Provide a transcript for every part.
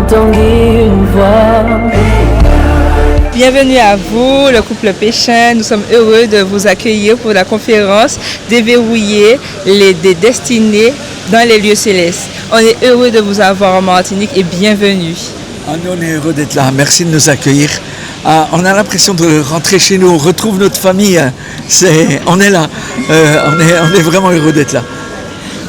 entendu une voix. Bienvenue à vous, le couple Péchin. Nous sommes heureux de vous accueillir pour la conférence Déverrouiller des destinées dans les lieux célestes. On est heureux de vous avoir en Martinique et bienvenue. Nous, on est heureux d'être là. Merci de nous accueillir. On a l'impression de rentrer chez nous. On retrouve notre famille. On est là. On est vraiment heureux d'être là.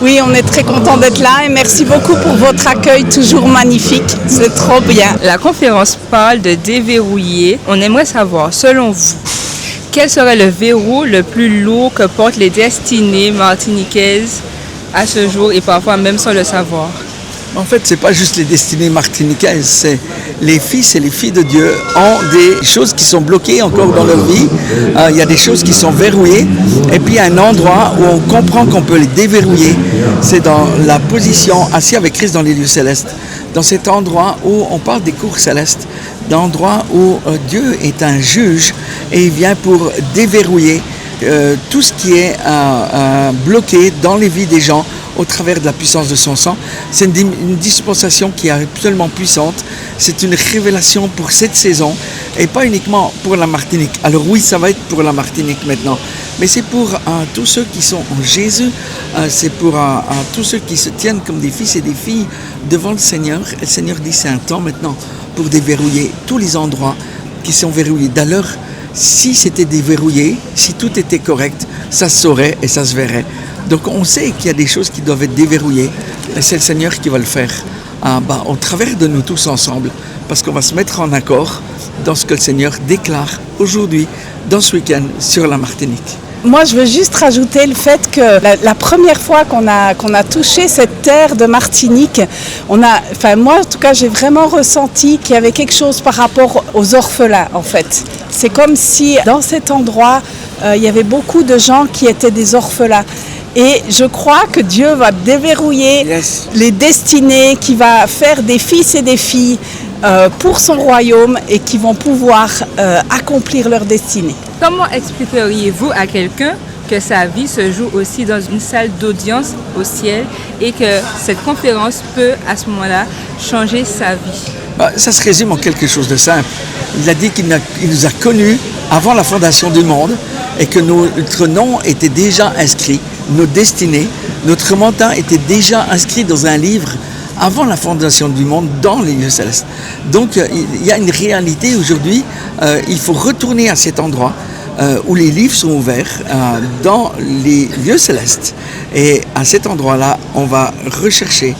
Oui, on est très content d'être là et merci beaucoup pour votre accueil toujours magnifique. C'est trop bien. La conférence parle de déverrouiller. On aimerait savoir, selon vous, quel serait le verrou le plus lourd que portent les destinées martiniquaises à ce jour et parfois même sans le savoir? En fait, c'est pas juste les destinées martiniquaises, c'est les fils et les filles de Dieu ont des choses qui sont bloquées encore dans leur vie. Il y a des choses qui sont verrouillées. Et puis, il y a un endroit où on comprend qu'on peut les déverrouiller. C'est dans la position assis avec Christ dans les lieux célestes. Dans cet endroit où on parle des cours célestes, d'endroit où Dieu est un juge et il vient pour déverrouiller tout ce qui est bloqué dans les vies des gens au travers de la puissance de son sang. C'est une dispensation qui est absolument puissante. C'est une révélation pour cette saison et pas uniquement pour la Martinique. Alors oui, ça va être pour la Martinique maintenant, mais c'est pour tous ceux qui sont en Jésus, c'est pour tous ceux qui se tiennent comme des fils et des filles devant le Seigneur. Et le Seigneur dit c'est un temps maintenant pour déverrouiller tous les endroits qui sont verrouillés. D'ailleurs, si c'était déverrouillé, si tout était correct, ça se saurait et ça se verrait. Donc on sait qu'il y a des choses qui doivent être déverrouillées et c'est le Seigneur qui va le faire au travers de nous tous ensemble parce qu'on va se mettre en accord dans ce que le Seigneur déclare aujourd'hui, dans ce week-end, sur la Martinique. Moi, je veux juste rajouter le fait que la première fois qu'on a touché cette terre de Martinique, moi en tout cas, j'ai vraiment ressenti qu'il y avait quelque chose par rapport aux orphelins en fait. C'est comme si dans cet endroit, il y avait beaucoup de gens qui étaient des orphelins. Et je crois que Dieu va déverrouiller les destinées, qui va faire des fils et des filles pour son royaume et qui vont pouvoir accomplir leur destinée. Comment expliqueriez-vous à quelqu'un que sa vie se joue aussi dans une salle d'audience au ciel et que cette conférence peut à ce moment-là changer sa vie? Ça se résume en quelque chose de simple. Il a dit qu'il nous a connus avant la fondation du monde et que notre nom était déjà inscrit, nos destinées, notre mandat était déjà inscrit dans un livre avant la fondation du monde dans les lieux célestes. Donc il y a une réalité aujourd'hui, il faut retourner à cet endroit où les livres sont ouverts dans les lieux célestes. Et à cet endroit-là, on va rechercher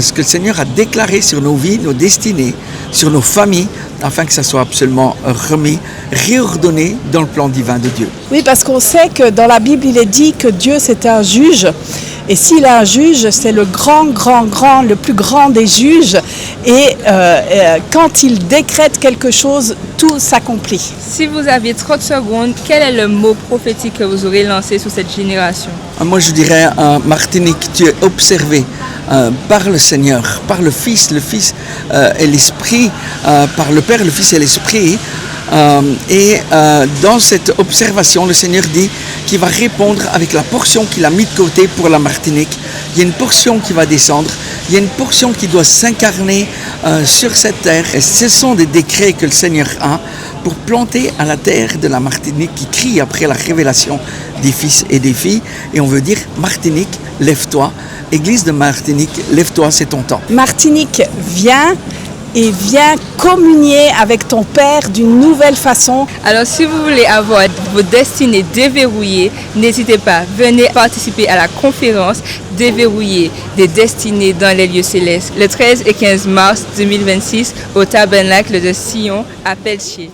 ce que le Seigneur a déclaré sur nos vies, nos destinées, sur nos familles, afin que ça soit absolument remis, réordonné dans le plan divin de Dieu. Oui, parce qu'on sait que dans la Bible, il est dit que Dieu, c'est un juge. Et s'il est un juge, c'est le le plus grand des juges. Et quand il décrète quelque chose, tout s'accomplit. Si vous aviez 30 secondes, quel est le mot prophétique que vous aurez lancé sur cette génération? Moi, je dirais, Martinique, tu es observé par le Seigneur, par le Fils et l'Esprit, par le Père, le Fils et l'Esprit. Dans cette observation, le Seigneur dit qu'il va répondre avec la portion qu'il a mis de côté pour la Martinique. Il y a une portion qui va descendre, il y a une portion qui doit s'incarner sur cette terre. Et ce sont des décrets que le Seigneur a pour planter à la terre de la Martinique qui crie après la révélation des fils et des filles. Et on veut dire, Martinique, lève-toi. Église de Martinique, lève-toi, c'est ton temps. Martinique, viens communier avec ton Père d'une nouvelle façon. Alors si vous voulez avoir vos destinées déverrouillées, n'hésitez pas, venez participer à la conférence Déverrouiller des destinées dans les lieux célestes le 13 et 15 mars 2026 au Tabernacle de Sion à Pelletier.